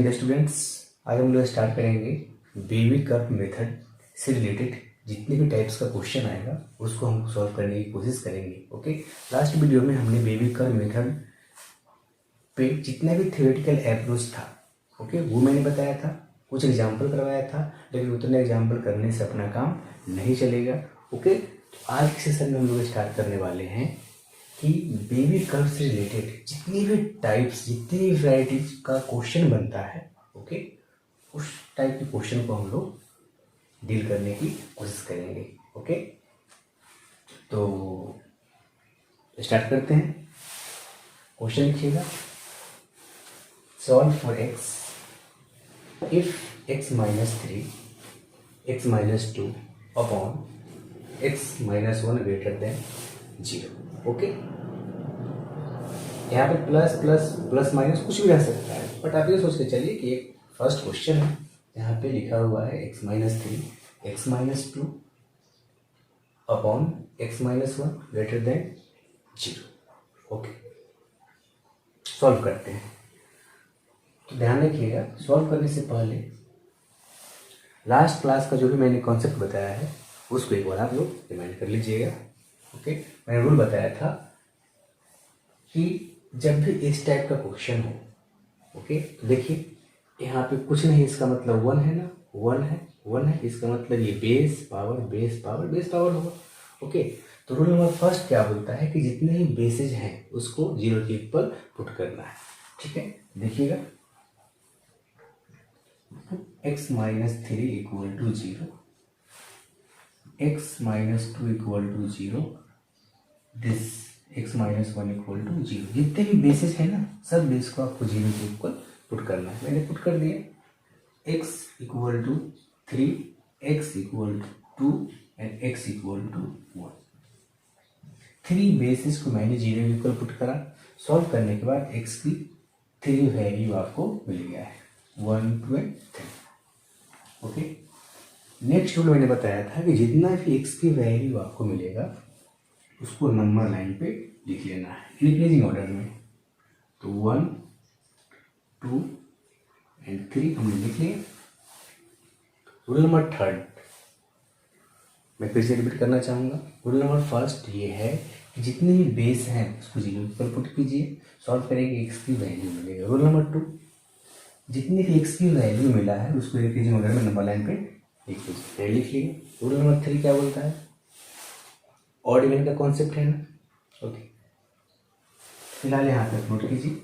Dear students, आज हम लोग स्टार्ट करेंगे बेबी कर्व मेथड से रिलेटेड जितने भी टाइप्स का क्वेश्चन आएगा उसको हम सॉल्व करने की कोशिश करेंगे। ओके, लास्ट वीडियो में हमने बेबी कर्व मेथड पे जितना भी थ्योरेटिकल अप्रोच था ओके वो मैंने बताया था, कुछ एग्जाम्पल करवाया था, लेकिन उतने एग्जाम्पल करने से अपना काम नहीं चलेगा। ओके, तो आज के सेशन में हम लोग स्टार्ट करने वाले हैं कि बेबी कर्व से रिलेटेड जितनी भी टाइप्स जितनी भी वैराइटीज का क्वेश्चन बनता है ओके, उस टाइप के क्वेश्चन को हम लोग डील करने की कोशिश करेंगे। ओके, तो स्टार्ट करते हैं। क्वेश्चन लिखिएगा, solve for x if x minus 3 x minus 2 upon x minus 1 greater then 0। Okay, यहाँ पे प्लस प्लस प्लस माइनस कुछ भी रह सकता है, बट आप ये सोच के चलिए कि एक फर्स्ट क्वेश्चन है, यहाँ पे लिखा हुआ है x minus 3 x minus 2 upon x minus 1 greater then 0। Okay, solve करते हैं। तो ध्यान रखिएगा, सॉल्व करने से पहले लास्ट क्लास का जो भी मैंने कॉन्सेप्ट बताया है उसको एक बार आप लोग रिमाइंड कर लीजिएगा। ओके, मैंने रूल बताया था कि जब भी इस टाइप का क्वेश्चन हो ओके, तो देखिए यहाँ पे कुछ नहीं, इसका मतलब 1 है ना, 1 है, इसका मतलब ये base power base power base power होगा। ओके, तो रूल नंबर फर्स्ट क्या बोलता है कि जितने ही बेसेज हैं उसको 0 के इक्वल पुट करना है। ठीक है, देखिएगा x minus 3 equal to 0, x minus 2 equal to 0, this x minus 1 equal to 0। जितने भी बेसिस है ना, सब बेस को आपको 0 के इक्वल पुट करना है। मैंने पुट कर दिया, x equal to 3, x equal to 2 and x equal to 1। 3 basis को मैंने 0 के इक्वल पुट करा। सॉल्व करने के बाद x की 3 वैल्यू आपको मिल गया है, 1 2 एंड 3। ओके, नेक्स्ट रूल मैंने बताया था कि जितना भी x की वैल्यू आपको मिलेगा उसको नंबर लाइन पे लिख लेना है इंक्रीजिंग ऑर्डर में। तो 1 2 एंड 3 हमने लिख लिया। रूल नंबर थर्ड मैं फिर से रिपीट करना चाहूँगा। रूल नंबर फर्स्ट ये है कि जितने भी बेस हैं उसको 0 पर पुट कीजिए, सॉल्व करेंगे x की वैल्यू मिलेगा। रूल नंबर 2, जितनी भी x की वैल्यू मिला है उसको इंक्रीजिंग ऑर्डर में नंबर लाइन पे लिख लीजिए, लिख लीजिए। रूल नंबर 3 क्या बोलता है, ऑड इवन का कॉन्सेप्ट है ना। ओके, फिलहाल यहाँ पे नोट कीजिए,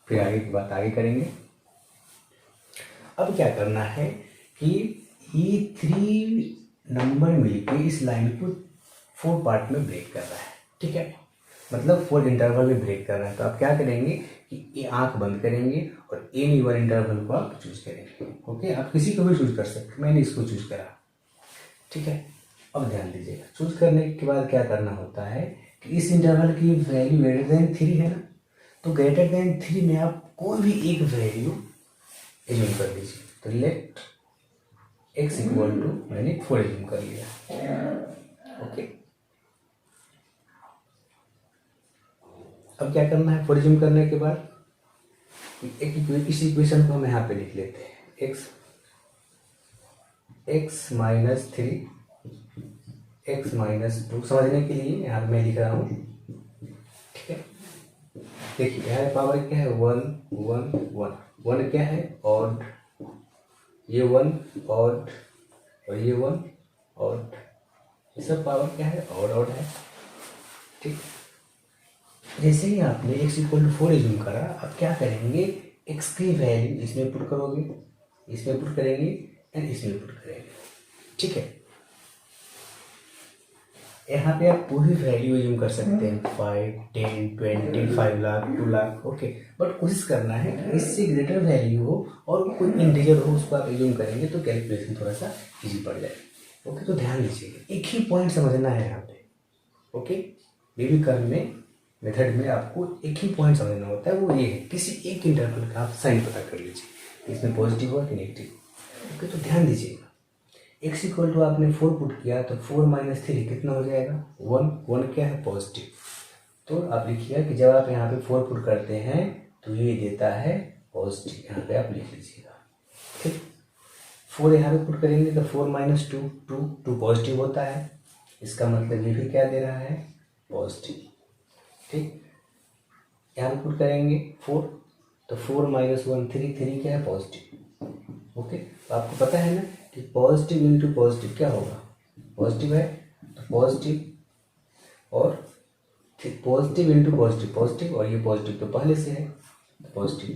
फिर आगे की बात आगे करेंगे। अब क्या करना है कि ये 3 नंबर मिलके इस लाइन को 4 पार्ट में ब्रेक कर रहा है। ठीक है, मतलब 4 इंटरवल में ब्रेक कर रहा है। तो आप क्या करेंगे कि ये आंख बंद करेंगे और एनी वन इंटरवल को आप चूज करेंगे। ओके, आप किसी को भी चूज कर सकते, मैंने इसको चूज करा। ठीक है, अब ध्यान दीजिएगा, चूज करने के बाद क्या करना होता है कि इस इंटरवल की वैल्यू ग्रेटर देन 3 है ना, तो ग्रेटर देन 3 में आप कोई भी एक वैल्यू एज्यूम कर लीजिए। तो लेट x इक्वल टू, मैंने 4 एज्यूम कर लिया। ओके, अब क्या करना है, 4 एज्यूम करने के बाद इस इक्वेशन को हम यहाँ पे लिख लेते हैं, x माइनस 3 x माइनस 2 समझने के लिए यहाँ पे मैं लिख रहा हूँ। ठीक है, देखिए यहाँ पावर क्या है, 1 1 1 1 क्या है, ऑड, ये 1 ऑड और ये 1 ऑड, ये सब पावर क्या है, ऑड ऑड है। ठीक, जैसे ही आपने x इक्वल टू 4 एज्यूम करा, अब क्या करेंगे, x की वैल्यू इसमें पुट करोगे, इसमें पुट करेंगे एंड इसमें पुट करेंगे। ठीक है, यहाँ पे आप पूरी वैल्यू यूज कर सकते हैं, 5 10 20 5 लाख 2 लाख। ओके, बट कोशिश करना है कि इससे ग्रेटर वैल्यू हो और कोई इंटीजर हो, उसको आप यूज करेंगे तो कैलकुलेशन थोड़ा सा इजी पड़ जाए। ओके, तो ध्यान दीजिएगा, एक ही पॉइंट समझना है यहाँ पे। ओके, बेबी कर्व में मेथड में आपको एक ही पॉइंट समझना होता है, वो ये है किसी एक इंटरवल का आप साइन पता कर लीजिए, इसमें पॉजिटिव हो कि नेगेटिव। ओके, तो ध्यान दीजिएगा, x इक्वल टू आपने 4 पुट किया तो 4 माइनस 3 कितना हो जाएगा, 1 1 क्या है, पॉजिटिव। तो आप लिखिएगा कि जब आप यहाँ पे 4 पुट करते हैं तो ये देता है पॉजिटिव, यहाँ पे आप लिख लीजिएगा। ठीक, 4 यहाँ पे पुट करेंगे तो 4 माइनस 2, 2 पॉजिटिव होता है, इसका मतलब ये भी क्या दे रहा है, पॉजिटिव। ठीक, यहाँ पे पुट करेंगे 4, तो 4 माइनस 1 3, 3 क्या है, पॉजिटिव। ओके, तो आपको पता है ना कि पॉजिटिव इंटू पॉजिटिव क्या होगा, पॉजिटिव है तो पॉजिटिव, और पॉजिटिव इंटू पॉजिटिव पॉजिटिव, और ये पॉजिटिव तो पहले से है तो पॉजिटिव,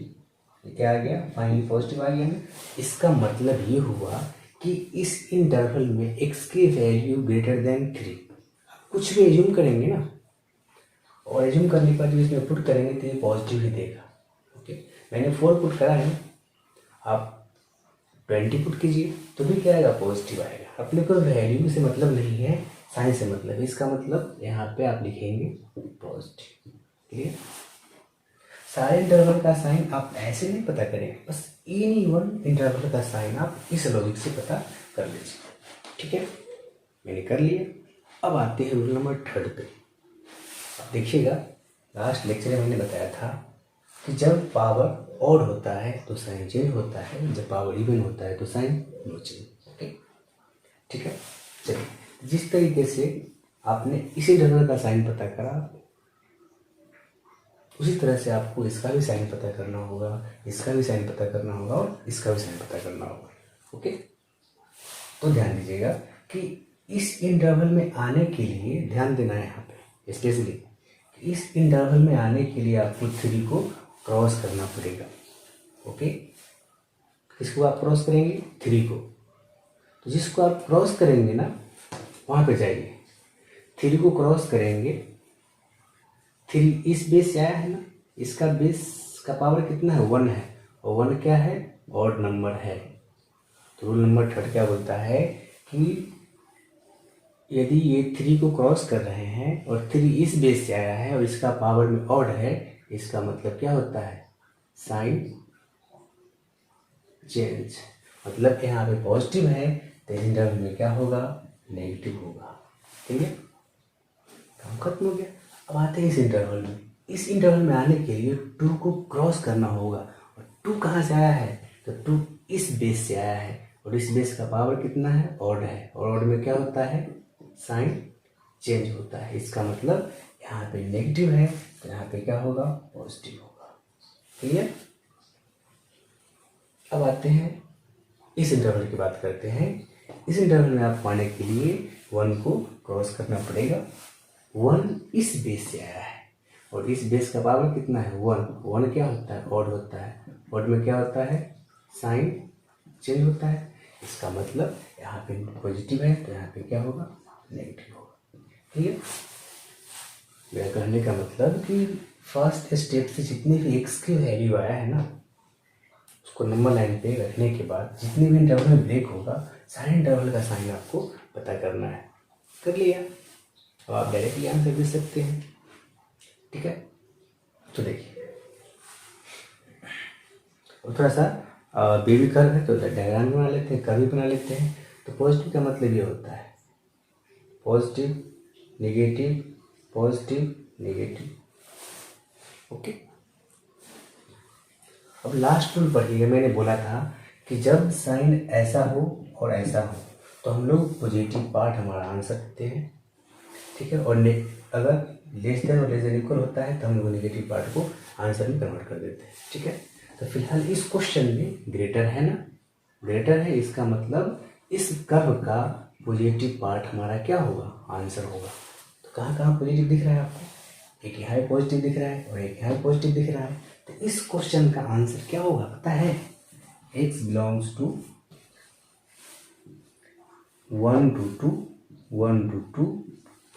ये क्या आ गया, फाइनली पॉजिटिव आ गया ना। इसका मतलब ये हुआ कि इस इंटरवल में x की वैल्यू ग्रेटर देन 3, कुछ भी एज्यूम करेंगे ना, और एज्यूम करने के बाद जब इसमें पुट करेंगे तो ये पॉजिटिव ही देगा। ओके, मैंने 4 पुट करा है, आप 20 पुट कीजिए तो भी क्या आएगा, पॉजिटिव आएगा। अपने को वैल्यू से मतलब नहीं है, साइन से मतलब है। इसका मतलब यहाँ पे आप लिखेंगे पॉजिटिव। क्लियर, सारे इंटरवल का साइन आप ऐसे नहीं पता करेंगे, बस एनी वन इंटरवल का साइन आप इस लॉजिक से पता कर लीजिए। ठीक है, मैंने कर लिया। अब आते हैं रूल नंबर 3 पे। अब देखिएगा, लास्ट लेक्चर में मैंने बताया था कि जब पावर ऑड होता है तो साइन चेंज होता है, जब पावर इवन होता है तो साइन नो चेंज। ओके, ठीक है, चलिए जिस तरीके से आपने इस इंटरवल का साइन पता करा, उसी तरह से आपको इसका भी साइन पता करना होगा, इसका भी साइन पता करना होगा, और इसका भी साइन पता करना होगा। ओके, तो ध्यान दीजिएगा कि इस इंटरवल में आने के लिए ध्यान देना है यहाँ पे स्पेशली, इस इंटरवल में आने के लिए आपको 3 को क्रॉस करना पड़ेगा। ओके, किसको आप क्रॉस करेंगे, 3 को। तो जिसको आप क्रॉस करेंगे ना, वहाँ पे जाइए, 3 को क्रॉस करेंगे। 3 इस बेस से आया है ना, इसका बेस का पावर कितना है, 1 है, और 1 क्या है, ऑड नंबर है। तो रूल नंबर 3 क्या बोलता है कि यदि ये 3 को क्रॉस कर रहे हैं और 3 इस बेस से आया है और इसका पावर में ऑड है, इसका मतलब क्या होता है, साइन चेंज। मतलब यहाँ पे पॉजिटिव है तो इस इंटरवल में क्या होगा, नेगेटिव होगा। ठीक है, काम खत्म हो गया। अब आते हैं इस इंटरवल में। इस इंटरवल में आने के लिए 2 को क्रॉस करना होगा, और 2 कहाँ से आया है, तो 2 इस बेस से आया है, और इस बेस का पावर कितना है, ऑड है, और ऑड में क्या होता है, साइन चेंज होता है। इसका मतलब यहाँ पे नेगेटिव है तो यहाँ पे क्या होगा, पॉजिटिव होगा। क्लियर, अब आते हैं इस इंटरवल की बात करते हैं। इस इंटरवल में आप पाने के लिए 1 को क्रॉस करना पड़ेगा। 1 इस बेस से आया है, और इस बेस का पावर कितना है, 1 क्या होता है, ऑड होता है, ऑड में क्या होता है, साइन चेंज होता है। इसका मतलब यहाँ पे पॉजिटिव है तो यहाँ पे क्या होगा, नेगेटिव होगा। ठीक है, मेरा कहने का मतलब कि फर्स्ट स्टेप से जितनी भी एक्स की वैल्यू आया है ना, उसको नंबर लाइन पे रखने के बाद जितनी भी इंटरवल में ब्रेक होगा, सारे इंटरवल का साइन आपको पता करना है। कर लिया, अब आप डायरेक्टली आंसर दे सकते हैं। ठीक है, तो देखिए, और थोड़ा सा बेबी कर्व है तो डायग्राम बना लेते हैं, कर्व बना लेते हैं। तो पॉजिटिव का मतलब ये होता है positive negative positive negative. Okay, अब लास्ट रूल पढ़िएगा। मैंने बोला था कि जब साइन ऐसा हो और ऐसा हो तो हम लोग पॉजिटिव पार्ट हमारा आंसर देते हैं। ठीक है, और अगर लेस देन और लेस देन इक्वल होता है तो हम लोग नेगेटिव पार्ट को आंसर में कन्वर्ट कर देते हैं। ठीक है, तो फिलहाल इस क्वेश्चन में ग्रेटर है ना, ग्रेटर है, इसका मतलब इस कर्व का पॉजिटिव पार्ट हमारा क्या होगा, आंसर होगा। तो कहाँ कहाँ पॉजिटिव दिख रहा है आपको, एक यहाँ पॉजिटिव दिख रहा है और एक यहाँ पॉजिटिव दिख रहा है। तो इस क्वेश्चन का आंसर क्या होगा पता है, x belongs to 1 to 2 1 to 2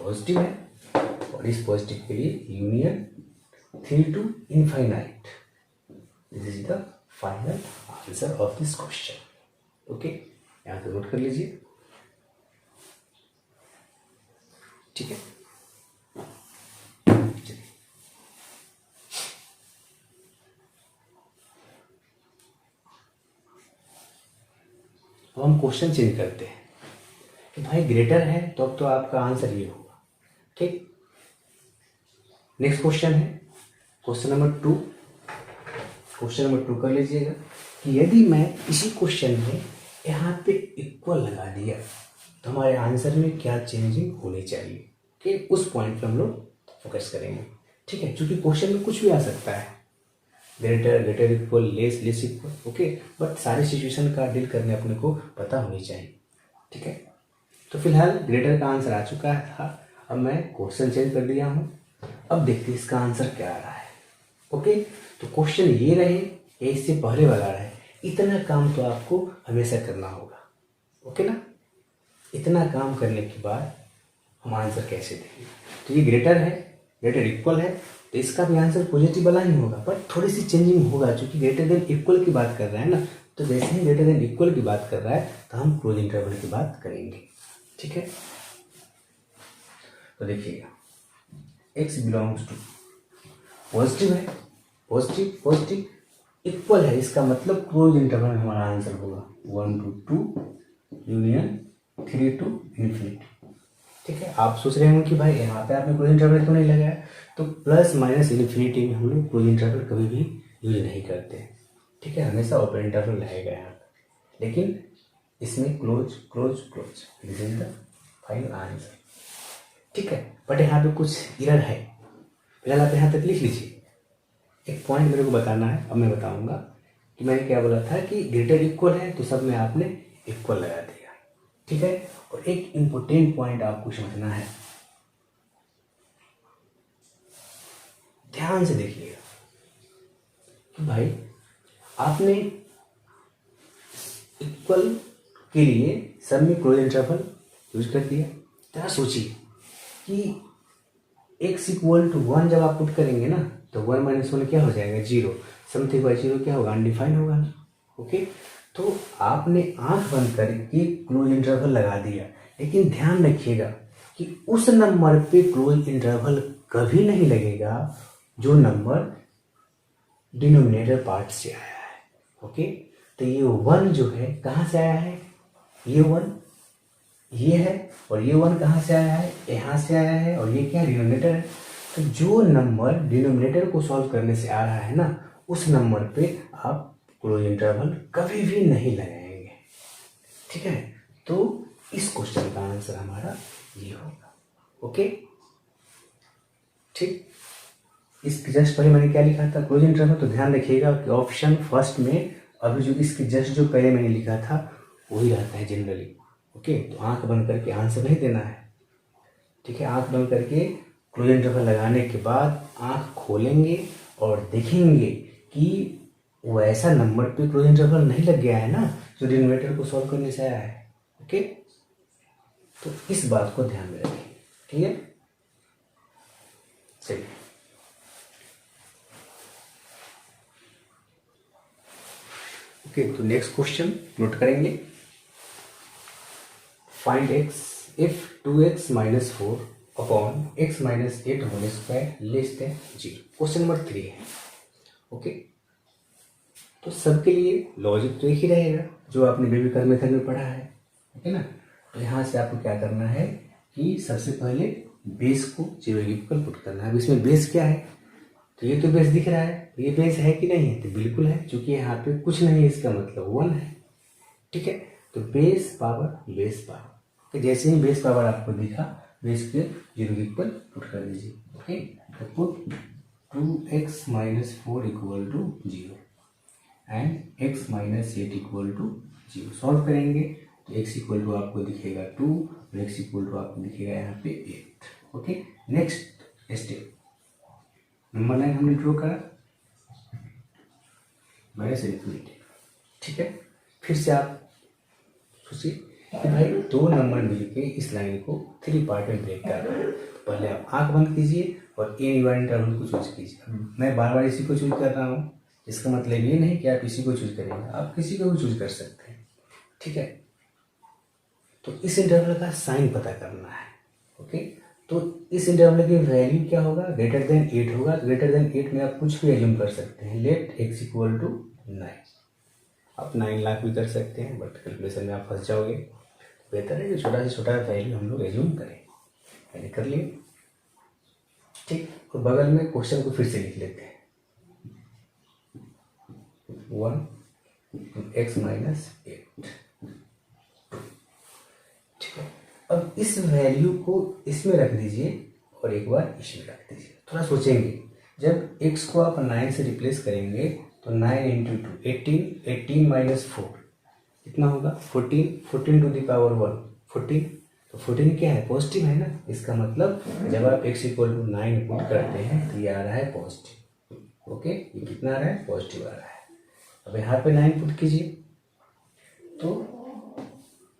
positive है, और इस पॉजिटिव के लिए union 3 to infinite. This is the final answer of this question. Okay, यहाँ पे नोट कर लीजिए। ठीक है, चलिए अब हम क्वेश्चन चेंज करते हैं कि भाई ग्रेटर है तो अब तो आपका आंसर ये होगा। ठीक, नेक्स्ट क्वेश्चन है क्वेश्चन नंबर 2। क्वेश्चन नंबर 2 कर लीजिएगा कि यदि मैं इसी क्वेश्चन में यहाँ पे इक्वल लगा दिया तो हमारे आंसर में क्या चेंजिंग होनी चाहिए, कि उस पॉइंट पे हम लोग फोकस करेंगे। ठीक है, क्योंकि क्वेश्चन में कुछ भी आ सकता है, greater greater equal, less less equal, okay, but सारी सिचुएशन का डील करने अपने को पता होनी चाहिए। ठीक है, तो फिलहाल ग्रेटर का आंसर आ चुका था, अब मैं क्वेश्चन चेंज कर दिया हूँ। अब देखते हैं इसका आंसर क्या आ रहा है। ओके, तो क्वेश्चन ये रहे या इससे पहले वाला रहे, इतना काम तो आपको हमेशा करना होगा। ओके ना, इतना काम करने के बाद हम आंसर कैसे देंगे। तो ये ग्रेटर है, ग्रेटर इक्वल है, तो इसका भी आंसर पॉजिटिव वाला ही होगा, पर थोड़ी सी चेंजिंग होगा क्योंकि ग्रेटर देन इक्वल की बात कर रहा है ना। तो जैसे ही ग्रेटर देन इक्वल की बात कर रहा है तो हम क्लोज इंटरवल की बात करेंगे। ठीक है, तो देखिएगा x बिलोंग्स टू पॉजिटिव है, पॉजिटिव पॉजिटिव इक्वल है, इसका मतलब क्लोज इंटरवल में हमारा आंसर होगा 1 to 2 यूनियन 3 to इन्फिनिटी। ठीक है, आप सोच रहे होंगे कि भाई यहाँ पे आपने क्लोज इंटरवल क्यों नहीं लगाया, तो प्लस माइनस इन्फिनिटी में हम लोग क्लोज इंटरवल कभी भी यूज नहीं करते। ठीक है, हमेशा ओपन इंटरवल रहेगा यहाँ पे, लेकिन इसमें close close close, this is the final answer. ठीक है, बट यहाँ पे कुछ एरर है, फिलहाल आप यहाँ तक लिख लीजिए। एक पॉइंट मेरे को बताना है, अब मैं बताऊंगा कि मैंने क्या बोला था कि ग्रेटर इक्वल है तो सब में आपने इक्वल लगा दिया। ठीक है, और एक इम्पोर्टेंट पॉइंट आपको समझना है, ध्यान से देखिएगा कि भाई आपने इक्वल के लिए सब में क्लोज इंटरवल यूज कर दिया। जरा सोचिए कि x इक्वल टू 1 जब आप पुट करेंगे ना तो 1 माइनस 1 क्या हो जाएगा, 0, समथिंग बाई 0 क्या होगा, अनडिफाइंड होगा ना। ओके, तो आपने आंख बंद करके क्लोज इंटरवल लगा दिया, लेकिन ध्यान रखिएगा कि उस नंबर पे क्लोज इंटरवल कभी नहीं लगेगा जो नंबर डिनोमिनेटर पार्ट से आया है। ओके, तो ये 1 जो है कहाँ से आया है, ये 1 ये है, और ये 1 कहाँ से आया है, यहाँ से आया है, और ये क्या डिनोमिनेटर है। तो जो नंबर डिनोमिनेटर को सॉल्व करने से आ रहा है ना, उस नंबर पे आप क्लोज इंटरवल कभी भी नहीं लगाएंगे। ठीक है, तो इस क्वेश्चन का आंसर हमारा ये होगा। ओके, ठीक, इसके जस्ट पहले मैंने क्या लिखा था, क्लोज इंटरवल, तो ध्यान रखिएगा कि ऑप्शन फर्स्ट में अभी जो इसके जस्ट जो पहले मैंने लिखा था वही रहता है जनरली। ओके, तो आंख बंद करके आंसर नहीं देना है। ठीक है, आंख बंद करके क्लोज इंटरवल लगाने के बाद आंख खोलेंगे और देखेंगे कि वो ऐसा नंबर पे क्लोज इंटरवल नहीं लग गया है ना जो डिनोमिनेटर को सॉल्व करने से आया है। ओके, तो इस बात को ध्यान में रखें। ठीक है, चलिए ओके, तो नेक्स्ट क्वेश्चन नोट करेंगे। Find x if 2x minus 4 upon x minus 8 whole square less than 0। Question number 3 है। ओके, तो सबके लिए लॉजिक तो एक ही रहेगा जो आपने बेबीकर मेथड में पढ़ा है। ओके ना, तो यहाँ से आपको क्या करना है कि सबसे पहले बेस को 0 इक्वल पुट करना है। अब इसमें बेस क्या है, तो ये तो बेस दिख रहा है, तो ये बेस है कि नहीं है, तो बिल्कुल है, क्योंकि यहाँ पे कुछ नहीं है, इसका मतलब 1 है। ठीक है, तो बेस पावर बेस पावर, तो जैसे ही बेस पावर आपको दिखा बेस के 0 इक्वल पुट कर दीजिए। ओके, तो put 2x minus 4 equal to 0 and x minus 8 equal to 0। Solve करेंगे तो x इक्वल टू आपको दिखेगा 2 और x इक्वल टू आपको दिखेगा यहाँ पे 8। ओके, नेक्स्ट स्टेप नंबर 9 हमने ड्रॉ करा माइनस इन्फिनिटी। ठीक है, फिर से आप सोचिए कि भाई दो नंबर मिलके इस लाइन को 3 पार्ट में ब्रेक कर रहे हैं। तो पहले आप आंख बंद कीजिए और ए डिवाइड इंटरवल को चूज कीजिए। मैं बार बार इसी को चूज कर रहा हूँ, इसका मतलब ये नहीं कि आप इसी को चूज करेंगे, आप किसी को भी चूज कर सकते हैं। ठीक है, तो इस इंटरवल का साइन पता करना है। ओके, तो इस इंटरवल की वैल्यू क्या होगा, ग्रेटर देन 8 होगा। तो ग्रेटर देन 8 में आप कुछ भी एज्यूम कर सकते हैं। लेट x इक्वल टू 9, आप 9 लाख भी कर सकते हैं, बट कैलकुलेशन में आप फंस जाओगे। बेहतर है कि छोटा से छोटा वैल्यू हम लोग एज्यूम करें। मैंने कर लिए। ठीक, और बगल में क्वेश्चन को फिर से लिख लेते हैं। 1 x माइनस 8। ठीक है, अब इस वैल्यू को इसमें रख दीजिए और एक बार इसमें रख दीजिए। थोड़ा सोचेंगे, जब x को आप 9 से रिप्लेस करेंगे तो 9 इंटू 2 18, 18 माइनस 4 कितना होगा 14, 14 टू द पावर 1 14। तो 14 क्या है, पॉजिटिव है ना। इसका मतलब जब आप x इक्वल टू 9 पुट करते हैं तो ये आ रहा है पॉजिटिव। ओके, ये कितना आ रहा है, पॉजिटिव आ रहा है। अब यहाँ पे 9 पुट कीजिए तो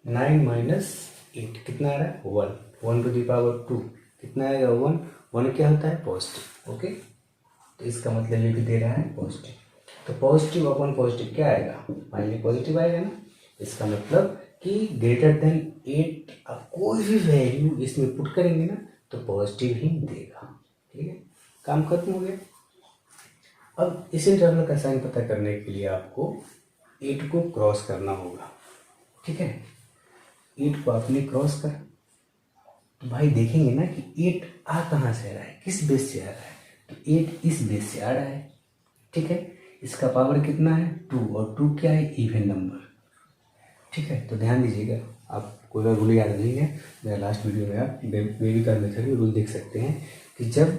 9 माइनस 8 कितना आ रहा है 1, 1 टू द पावर 2 कितना आएगा 1, 1 क्या होता है पॉजिटिव। ओके, तो इसका मतलब ये भी दे रहा है पॉजिटिव। तो पॉजिटिव अपॉन पॉजिटिव क्या आएगा, फाइनली पॉजिटिव आएगा ना। इसका मतलब कि ग्रेटर देन 8 आप कोई भी वैल्यू इसमें पुट करेंगे ना तो पॉजिटिव ही देगा। ठीक है, काम खत्म हो गया। अब इस इंटरवल का साइन पता करने के लिए आपको 8 को क्रॉस करना होगा। ठीक है, 8 को आपने क्रॉस कर तो भाई देखेंगे ना कि 8 आ कहाँ से आ रहा है, किस बेस से आ रहा है, तो 8 इस बेस से आ रहा है। ठीक है, इसका पावर कितना है 2 और 2 क्या है इवन नंबर। ठीक है, तो ध्यान दीजिएगा, आप कोई अगर रूल याद नहीं है मेरा लास्ट वीडियो में आप बेबी मेथड में रूल देख सकते हैं कि जब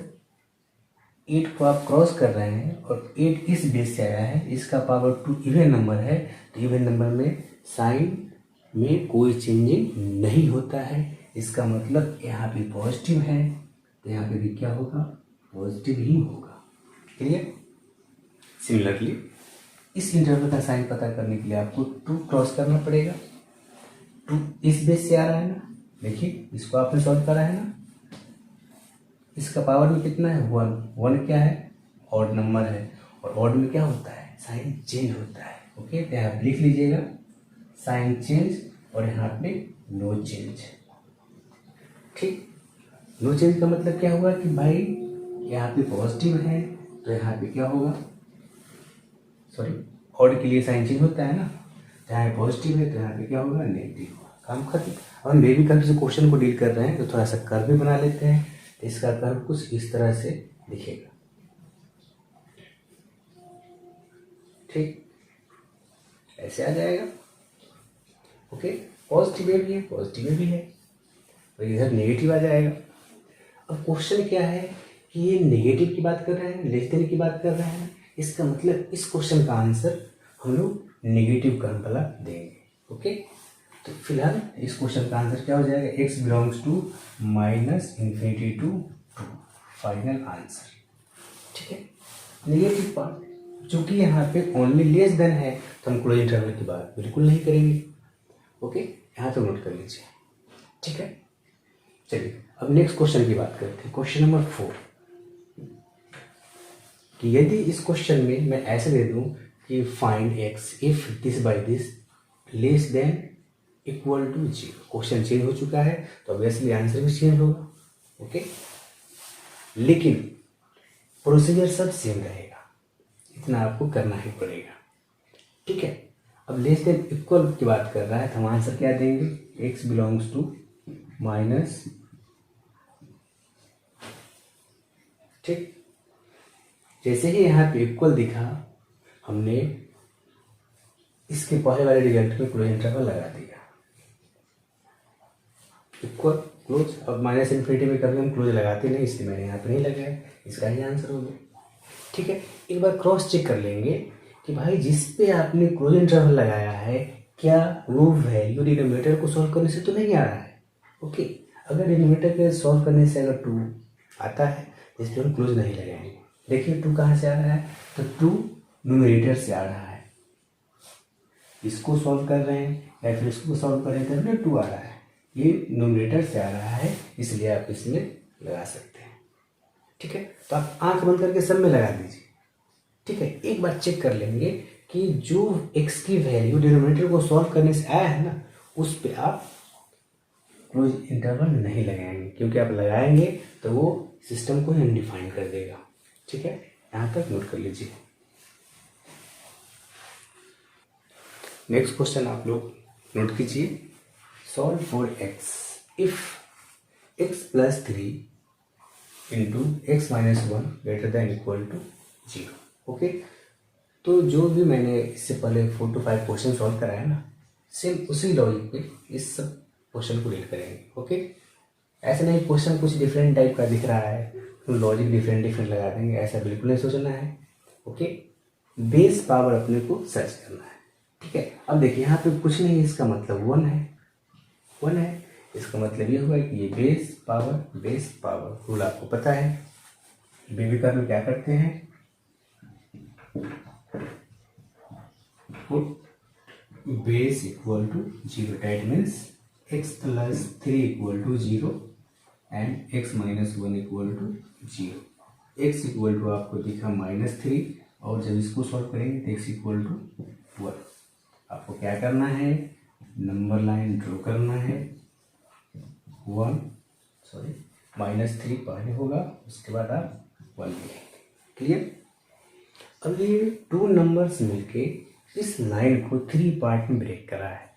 8 को आप क्रॉस कर रहे हैं और 8 इस बेस से आया है, इसका पावर 2 इवन नंबर है, तो इवन नंबर में साइन में कोई चेंजिंग नहीं होता है। इसका मतलब यहाँ पे पॉजिटिव है तो यहाँ पे भी क्या होगा, पॉजिटिव ही होगा। क्लियर। सिमिलरली इस इंटरवल का साइन पता करने के लिए आपको 2 क्रॉस करना पड़ेगा। 2 इस बेस से आ रहा है ना, देखिए इसको आपने सॉल्व करा है ना, इसका पावर में कितना है 1, 1 क्या है ऑड नंबर है और ऑड में क्या होता है साइन चेंज होता है। ओके, तो यहाँ लिख लीजिएगा साइन चेंज और यहाँ पे नो चेंज। ठीक, नो चेंज का मतलब क्या हुआ कि भाई यहाँ पे पॉजिटिव है तो यहाँ पे क्या होगा, सॉरी ऑड के लिए साइन चेंज होता है ना, जहाँ पॉजिटिव है तो यहाँ पे क्या होगा नेगेटिव होगा। काम खत्म। अब हम बेबी कर्व से क्वेश्चन को डील कर रहे हैं तो थोड़ा सा कर्व भी बना लेते हैं। तो इसका कर्व कुछ इस तरह से दिखेगा। ठीक, ऐसे आ जाएगा। ओके, पॉजिटिव भी है, पॉजिटिव भी है, तो इधर नेगेटिव आ जाएगा। अब क्वेश्चन क्या है कि ये नेगेटिव की बात कर रहे हैं, लेस देन की बात कर रहे हैं। इसका मतलब इस क्वेश्चन का आंसर हम लोग नेगेटिव कर्व वाला देंगे। ओके, तो फिलहाल इस क्वेश्चन का आंसर क्या हो जाएगा, x belongs to minus infinity to 2, final answer. ठीक है, नेगेटिव पार्ट चूंकि यहाँ पे ओनली लेस देन है तो हम क्लोज इंटरवल की बात बिल्कुल नहीं करेंगे। ओके, यहाँ तो नोट कर लीजिए। ठीक है, चलिए अब नेक्स्ट क्वेश्चन की बात करते हैं। क्वेश्चन नंबर 4 कि यदि इस क्वेश्चन में मैं ऐसे दे दूं कि find x if this by this less than equal to 0। Question change हो चुका है तो ऑब्वियसली आंसर भी चेंज होगा। ओके, लेकिन प्रोसीजर सब सेम रहेगा, इतना आपको करना ही पड़ेगा। ठीक है, अब लेस देन इक्वल की बात कर रहा है तो हम आंसर क्या देंगे, x बिलोंग्स टू माइनस। ठीक, जैसे ही यहाँ पे इक्वल दिखा हमने इसके पहले वाले रिजल्ट में क्लोज इंटरवल लगा दिया, इक्वल क्लोज। अब माइनस इन्फिनिटी में कभी हम क्लोज लगाते नहीं, इसलिए मैंने यहाँ पे नहीं लगाया, इसका ही आंसर हो गया। ठीक है, एक बार क्रॉस चेक कर लेंगे कि भाई जिस पे आपने क्लोज इंटरवल लगाया है क्या वो वैल्यू डिनोमिनेटर को सॉल्व करने से तो नहीं आ रहा है। ओके, अगर डिनोमिनेटर के सॉल्व करने से अगर 2 आता है जिस पे हम क्लोज नहीं लगाएंगे, देखिए 2 कहाँ से आ रहा है, तो 2 न्यूमरेटर से आ रहा है। इसको सॉल्व कर रहे हैं या फिर इसको सॉल्व कर रहे हैं तो 2 आ रहा है, ये न्यूमरेटर से आ रहा है, इसलिए आप इसमें लगा सकते हैं। ठीक है, तो आप आंख बंद करके सब में लगा दीजिए। ठीक है, एक बार चेक कर लेंगे कि जो x की वैल्यू डिनोमिनेटर को सॉल्व करने से आया है ना उस पे आप क्लोज इंटरवल नहीं लगाएंगे, क्योंकि आप लगाएंगे तो वो सिस्टम को अनडिफाइन कर देगा। ठीक है, यहाँ तक नोट कर लीजिए। नेक्स्ट क्वेश्चन आप लोग नोट कीजिए, solve for x if x plus 3 into x minus 1 greater than equal to 0। Okay, तो जो भी मैंने इससे पहले 4 to 5 क्वेश्चन सॉल्व कराया ना, सेम उसी लॉजिक पे इस सब क्वेश्चन को रीड करेंगे। ओके, ऐसा नहीं क्वेश्चन कुछ डिफरेंट टाइप का दिख रहा है तो लॉजिक डिफरेंट लगा देंगे, ऐसा बिल्कुल नहीं सोचना है। ओके, बेस पावर अपने को सर्च करना है। ठीक है, अब देखिए यहाँ पे कुछ नहीं, इसका मतलब 1 है, 1 है। इसका मतलब ये हुआ कि ये बेस पावर रूल आपको पता है। बेबी का में क्या करते हैं, put base equal to 0, that means x plus 3 equal to 0 and x minus 1 equal to 0। x equal to आपको दिखा -3, और जब इसको सॉल्व करेंगे तो x इक्वल टू 1। आपको क्या करना है, नंबर लाइन ड्रॉ करना है। -3 पहले होगा, उसके बाद आप 1 लिखेंगे। क्लियर। अब ये 2 नंबर्स मिलके इस लाइन को 3 पार्ट में ब्रेक करा है,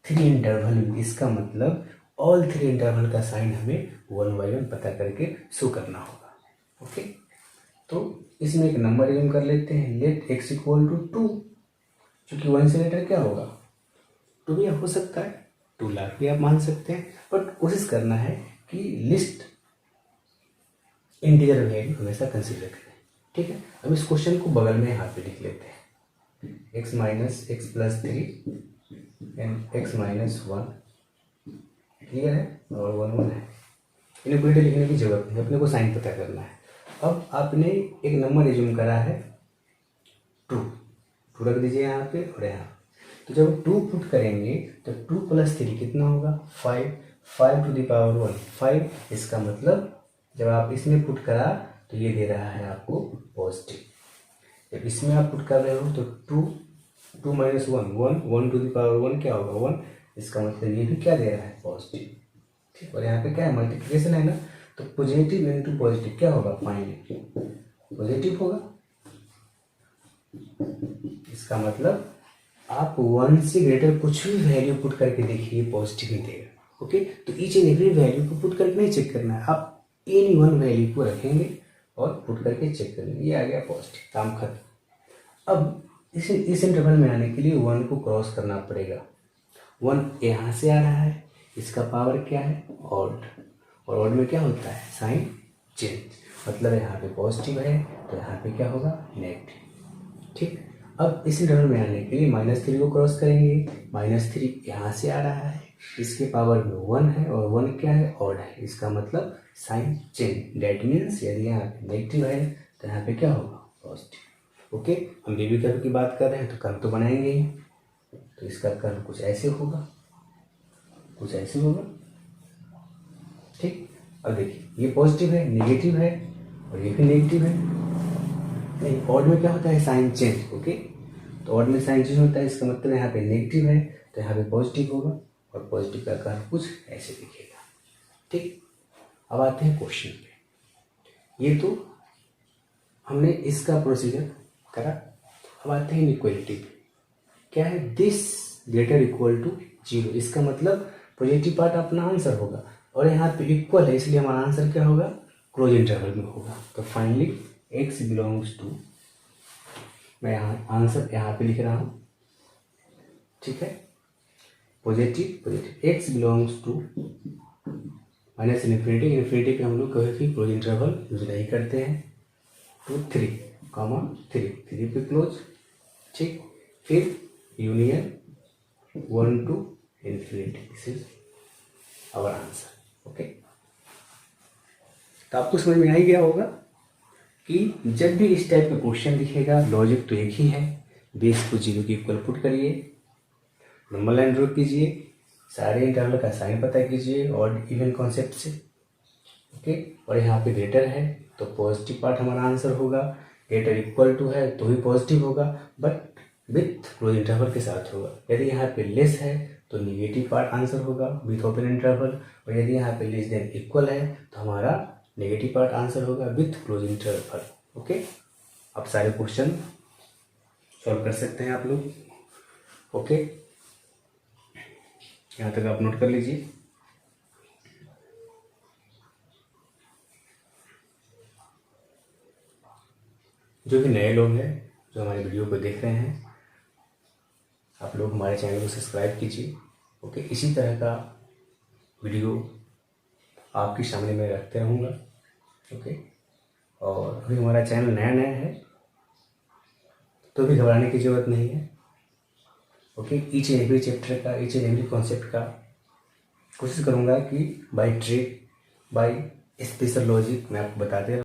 3 इंटरवल में। इसका मतलब ऑल 3 इंटरवल का साइन हमें 1 by 1 पता करके शो करना होगा। ओके, तो इसमें एक नंबर एम कर लेते हैं, लेट x इक्वल टू 2, क्योंकि 1 से लेटर क्या होगा 2 भी हो सकता है, 2 लाख भी आप मान सकते हैं, बट कोशिश करना है कि लिस्ट इंटीजर वैल्यू हमेशा कंसीडर करें। ठीक है, अब इस क्वेश्चन को बगल में यहाँ पे लिख लेते हैं, x minus x plus 3 and x minus 1। Clear है, और 1 1 है, इन्हें पूरी लिखने की जरूरत नहीं, अपने को साइन पता करना है। अब आपने एक नंबर एज्यूम करा है 2 रख दीजिए यहाँ पे और यहाँ। तो जब 2 पुट करेंगे तो 2 प्लस 3 कितना होगा 5 टू द पावर 1 5। इसका मतलब जब आप इसमें पुट करा तो ये दे रहा है आपको पॉजिटिव। जब इसमें आप पुट कर रहे हो तो 2 माइनस 1 टू द पावर 1 क्या होगा 1। इसका मतलब ये भी क्या दे रहा है पॉजिटिव। ठीक, और यहाँ पे क्या है मल्टीप्लिकेशन है ना, तो पॉजिटिव इंटू पॉजिटिव क्या होगा फाइनली पॉजिटिव होगा। इसका मतलब आप 1 से ग्रेटर कुछ भी वैल्यू पुट करके देखिए पॉजिटिव ही देगा। ओके, तो ईच एंड एवरी वैल्यू को पुट करके नहीं चेक करना है, आप एनी 1 वैल्यू को रखेंगे और पुट करके चेक करेंगे, ये आ गया पॉजिटिव, काम खत्म। अब इस इंटरवल में आने के लिए 1 को क्रॉस करना पड़ेगा। 1 यहाँ से आ रहा है, इसका पावर क्या है ऑड, और ऑड में क्या होता है साइन चेंज, मतलब यहाँ पे पॉजिटिव है तो यहाँ पे क्या होगा नेगेटिव। ठीक, अब इस इंटरवल में आने के लिए -3 को क्रॉस करेंगे, -3 यहाँ से आ रहा है, इसके पावर में 1 है और 1 क्या है ऑड है, इसका मतलब साइन चेंज, डेट मीन्स यदि यहाँ पे नेगेटिव है तो यहाँ पे क्या होगा पॉजिटिव। ओके, हम बेबी कर्व की बात कर रहे हैं तो कर्व तो बनाएंगे ही, तो इसका कर्व कुछ ऐसे होगा, कुछ ऐसे होगा। ठीक, अब देखिए ये पॉजिटिव है नेगेटिव है और ये भी नेगेटिव है, नहीं ऑड में क्या होता है साइन चेंज। ओके, तो ऑड में साइन चेंज होता है, इसका मतलब यहाँ पे नेगेटिव है तो यहाँ पे पॉजिटिव होगा, और पॉजिटिव का कर्व कुछ ऐसे दिखेगा। ठीक, अब आते हैं क्वेश्चन पे। ये तो हमने इसका प्रोसीजर करा, अब आते हैं इनइक्वालिटी पे। क्या है दिस ग्रेटर इक्वल टू 0, इसका मतलब पॉजिटिव पार्ट अपना आंसर होगा, और यहाँ पे इक्वल है इसलिए हमारा आंसर क्या होगा क्लोज इंटरवल में होगा। तो फाइनली x बिलोंग्स टू, मैं यहाँ आंसर यहाँ पे लिख रहा हूँ। ठीक है, positive x belongs to minus infinity पे हम लोग कभी क्लोज इंटरवल यूज नहीं करते हैं, टू 3 पे क्लोज। ठीक, फिर union 1 to infinity, this is our answer. Okay, तो आपको समझ में आ ही गया होगा कि जब भी इस टाइप का क्वेश्चन दिखेगा लॉजिक तो एक ही है, बेस को 0 के इक्वल पुट करिए, नंबर लाइन ड्रॉ कीजिए, सारे इंटरवल का साइन पता कीजिए और इवन कॉन्सेप्ट से। ओके, और यहाँ पे ग्रेटर है तो पॉजिटिव पार्ट हमारा आंसर होगा, ग्रेटर इक्वल टू है तो भी पॉजिटिव होगा बट विथ क्लोज इंटरवल के साथ होगा। यदि यहाँ पे लेस है तो निगेटिव पार्ट आंसर होगा विथ ओपन इंटरवल, और यदि यहाँ पे लेस देन इक्वल है तो हमारा नेगेटिव पार्ट आंसर होगा विथ क्लोज इंटरवल। ओके, अब सारे क्वेश्चन सॉल्व कर सकते हैं आप लोग। ओके, यहाँ तक आप नोट कर लीजिए। जो भी नए लोग हैं जो हमारे वीडियो को देख रहे हैं, आप लोग हमारे चैनल को सब्सक्राइब कीजिए। ओके, इसी तरह का वीडियो आपके सामने मैं रखते रहूँगा। ओके, और अभी हमारा चैनल नया नया है तो भी घबराने की ज़रूरत नहीं है। Okay, each and every chapter का, ईच एंड एवरी कॉन्सेप्ट का कोशिश करूँगा कि by trick, by special logic मैं आपको बताते रहूँ।